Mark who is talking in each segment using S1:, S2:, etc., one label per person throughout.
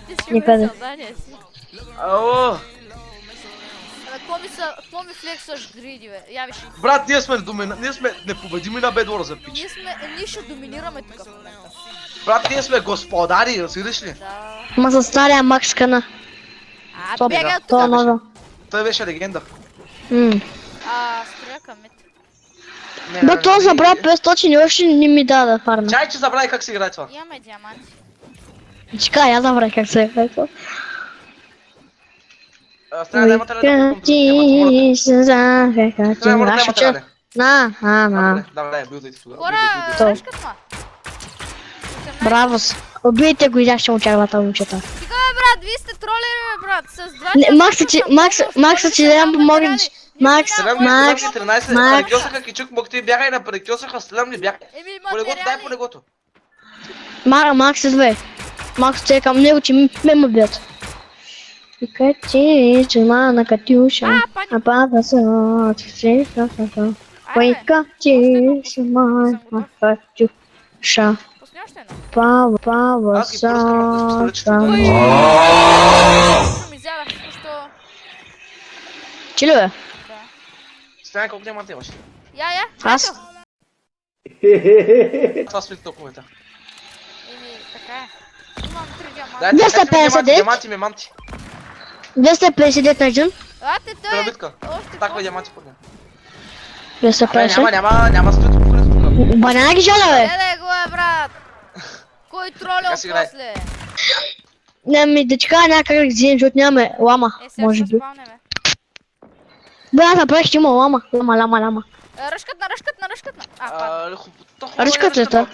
S1: ти си
S2: Никъде.
S1: задание си.
S3: Ало!
S1: Какво ми флексваш гриди, бе? Я виж.
S3: Брат, ние сме непобедими на Бедвор за пич.
S1: Ние ще доминираме тук в момента.
S3: Брат, ние сме господари, разбираш ли?
S1: Да.
S2: Ма за стария Макс Кана.
S1: Бегай от
S2: Това
S1: тук.
S2: нова.
S3: Той беше легенда.
S1: Строя към мет.
S2: Бе, то забра 500 и още не ми даде фарна.
S3: Чай, че забрави как се играе това.
S1: Имаме диаманти.
S2: Чекай, я забравих как се е това.
S3: Трябва да имате ред да
S2: На.
S3: Добре, билдайте тогава.
S1: Хора,
S2: То.
S1: решкат ма.
S2: Браво. Убийте го и ще му чаквата момчета.
S1: Стига, бе, брат, вие сте тролери, бе, брат. С два
S2: Не,
S1: часа
S2: Макс, че да я помогнеш. Макс, Макс,
S3: 13,
S2: Макс.
S3: парекьосаха Кичук, мог ти бягай на парекьосаха, стрелям ли бягай.
S1: Еми,
S3: По легото, дай по
S1: материали.
S3: легото.
S2: Макс е две. Макс те към него, че ме бят. И качи, че на Катюша.
S1: Пани.
S2: А пада се от всичко. Ой, качи, че на Катюша.
S1: Пусни още едно.
S2: Пава
S3: Аз ги поръскам да споделя, че
S2: са.
S1: Ми изядах току-що.
S2: Че ли бе?
S1: Да.
S3: Стане колко диаманта имаш.
S1: Я.
S2: Аз?
S3: Това спит толкова.
S1: Еми, така е. Имам 3 диаманта.
S3: Дайте,
S2: 250
S3: диаманти, меманти.
S2: 250 на джун.
S1: Ате, той
S3: Трябва
S1: е.
S3: битка.
S1: Още
S3: Таква
S1: после.
S3: диаманти по него.
S2: 250.
S3: Няма скрито покрито тук.
S2: Банана ги жала бе.
S1: Гледай го, е, брат. Кой троля
S3: Така си играй.
S1: после?
S2: Не ми да чека някак да вземем, защото нямаме лама.
S1: Сега
S2: Може
S1: ще
S2: би.
S1: спалне, бе.
S2: Бе, аз направих, ще има лама. Лама.
S1: Ръшкат на. Падна.
S2: Ръчката е та.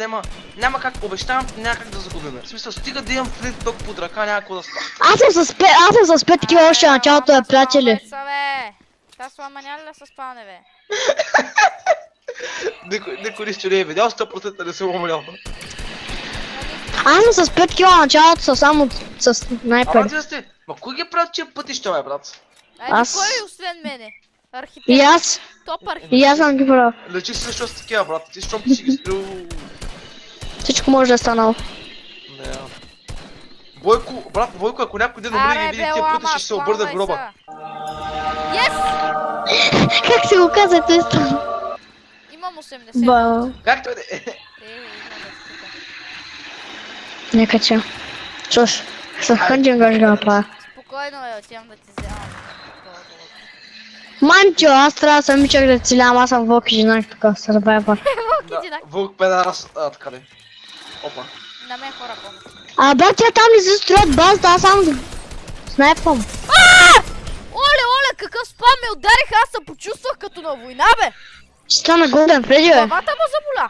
S3: Няма как, обещавам, няма как да загубим. В смисъл, стига да имам флинт ток под ръка, няма какво да става.
S2: Аз съм с 5 такива още началото, бе, приятели.
S1: Та слама няма ли да се спалне, бе?
S3: Никой нищо не е видял, 100% не съм умрял.
S2: Аз съм с 5 кила началото, са само с снайпер.
S3: Брат, да сте, ма кой ги правят тия пътища, бе, брат?
S1: Айде, кой освен мене? Архитект.
S2: И аз,
S1: Топ архитект.
S2: и аз съм ги правил.
S3: Лечи се защо с такива, брат. Ти щом ти си ги стрил...
S2: Всичко може да е станало.
S3: Не. Бойко, ако някой ден умре и види тия пътища, ще се обърне в гроба.
S1: Yes!
S2: Как се го каза, той стана?
S1: Имам 80.
S2: Ба,
S3: Както е?
S1: Имаме тука.
S2: нека че. Слуш, с хънджинга ще го направя.
S1: Спокойно, бе, отивам да ти вземам.
S2: Манчо, аз трябва да съм мичък да целям, аз съм вълк и жена, тук се забавя.
S1: Иди на.
S3: Вълк педарас, така де. Опа.
S1: На мен хора помня.
S2: А, брат, тя там не се строят базата, аз само снайпвам.
S1: Оле, какъв спам ме ударих, аз се почувствах като на война, бе!
S2: Ще стана голден Фреди, бе.
S1: Главата му заболя.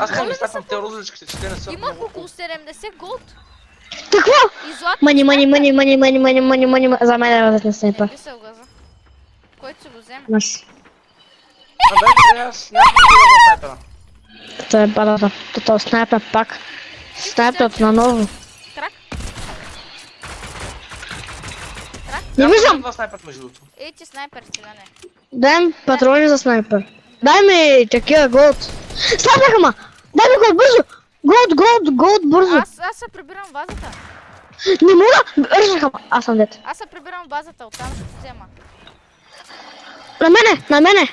S3: Аз не ми стапам те розовичките, че те не са
S1: Имах
S3: много...
S1: около 70 голд
S2: Какво?
S1: и злато.
S2: Мани, за мен е да снайпа.
S1: Не се огъза. Който си го вземе.
S2: Нас.
S3: Абе, аз някакво да снайпера.
S2: Това е барата. Това снайпер пак. Снайпер наново.
S1: Крак.
S2: Не виждам!
S3: Това снайпер между другото.
S1: Ей ти снайпер си, да не.
S2: Дай ми патрони за снайпер. Дай ми такива голд. Снайпер ма! Дай ми голд, бързо! Голд, бързо!
S1: Аз се прибирам в базата.
S2: Не мога! Ръжаха ма! Аз съм дет.
S1: Аз се прибирам в базата, оттам ще ти взема.
S2: На мене!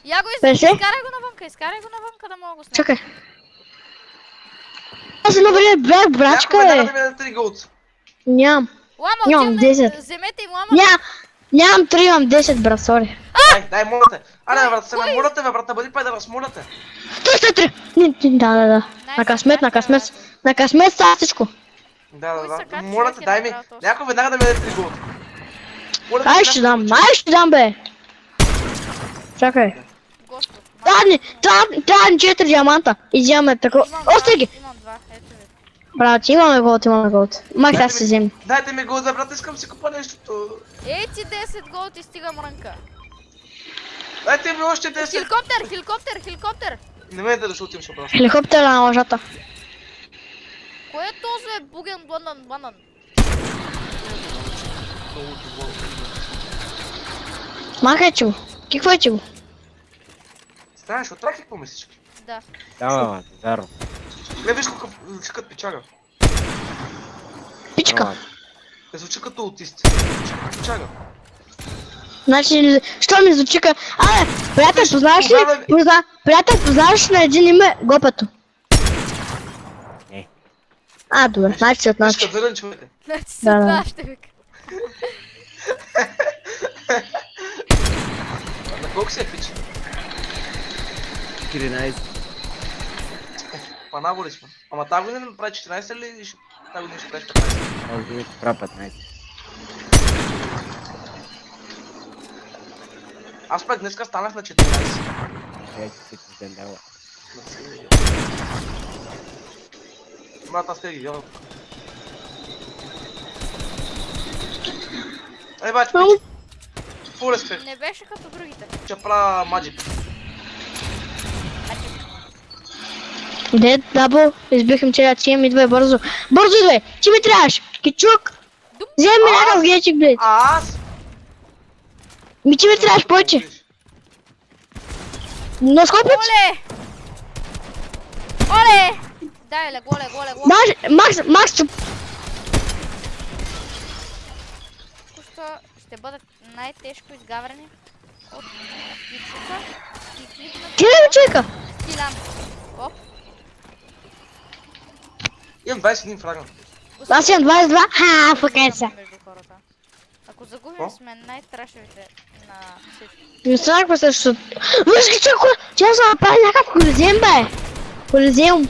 S1: Я го
S2: Пеше?
S1: изкарай го навънка да мога го снайпер.
S2: Чакай. Аз едно време бях брачка,
S3: Някой ме
S2: бе.
S3: даде да 3 голд.
S2: Нямам.
S1: Лама,
S2: Нямам
S1: отиваме,
S2: 10.
S1: вземете им лама.
S2: Нямам 3, имам 10, брат, сори.
S3: Дай, моля те. Аре, брат, се моля те, бе, брат, бъди педерас, моля те.
S2: 3. Да. На късмет става всичко.
S3: Да.
S1: Кой
S3: Моля те, дай ми. Някой веднага да ми даде 3 голд. Моля те,
S2: Ай ще дам, бе. Чакай.
S1: Господ.
S2: Трябва ни 4 диаманта. И взимаме такова. Остри ги!
S1: Имам 2, ето ви.
S2: Брат, имаме голд. Макс, аз се вземи.
S3: Дайте ми голд, брат, искам си купа нещото.
S1: Ей ти 10 голд и стигам рънка.
S3: Дайте ми още 10.
S1: Хеликоптер!
S3: Не ме да ще отивам, ще просто.
S2: Хеликоптера на лъжата.
S1: Кой е този буген банан?
S2: Махай че го. Какво е че го?
S3: Станеш от трафик, помислиш?
S1: Да.
S4: Да, верно.
S3: Не виж какъв звучи като печага.
S2: Пичка.
S3: Не звучи като аутист. Звучи като печага.
S2: Значи, що ми звучи ка... приятел, познаваш ли? Приятел, познаваш ли на един име Гопето?
S4: Не.
S2: Добре, значи се
S3: Виж
S2: отначи.
S3: като зелен човек.
S1: Значи се
S2: Да, да.
S1: отнаща, вика.
S3: На колко се е пич?
S4: 14.
S3: Панаго ли сме? Ама тази година направи 14 или тази година ще правиш 15?
S4: Тази година ще правя 15.
S3: Аз пък днеска станах на 14.
S4: Сега ще си ден дава.
S3: Брат, аз те ги видял. Ей, бач,
S2: Ау.
S3: пич. Фул респект.
S1: Не беше като другите.
S3: Ще правя маджик.
S2: Дед, дабо, избих им целият тим, идвай бързо. Бързо идвай! Ти ми трябваш! Кичук! Вземи ми някакъв гечик, блядь!
S3: А аз?
S2: Ти ми трябваш повече! Но скопят!
S1: Оле! Оле! Дай, легло.
S2: Макс,
S1: Току-що ще бъдат най-тежко изгаврени от птицата и кликнат
S2: ти не ме чека!
S1: Стилян. Оп.
S3: Имам 21 фрага.
S2: Аз имам 22, фъкай се!
S1: Между хората. Ако загубим, сме най-трашевите на всички.
S2: Не страхва се, защото... Виж ги чако! Че аз направи някакъв колизеум, бе! Колизеум!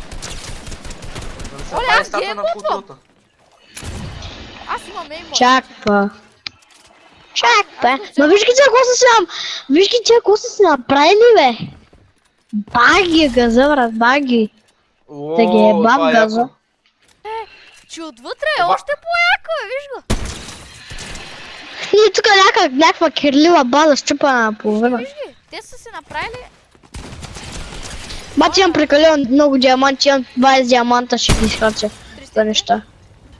S1: Оле, аз
S3: стата на
S1: геймботвам.
S3: културата.
S1: Аз имам еймбот.
S2: Чаква! Ма виж ги че какво са си нам... Виж ги че какво са си направили, бе! Баги, газа, брат, баги! Да ги е баб
S3: това
S2: газа.
S3: яко.
S1: Че отвътре е още по-яко, виж го.
S2: И тук някаква кирлива база щупана наполовина.
S1: Виж ги, те са си направили...
S2: Бати имам прекалено много диаманти, имам 20 диаманта, ще ги изхарча за неща.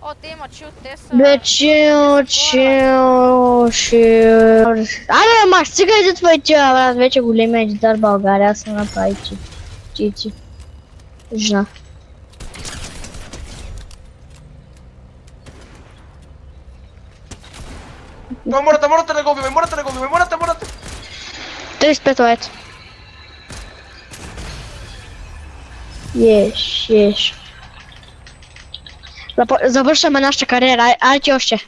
S1: О, те имат чил, те са...
S2: Бе, чил. Абе, ма, стига иди твои тия, брат, вече големия едитар в България, аз съм направи ти. Жена.
S3: Мората не го убивай, мората!
S2: 35 лет. Еш. Завършваме нашата кариера, ай ти още.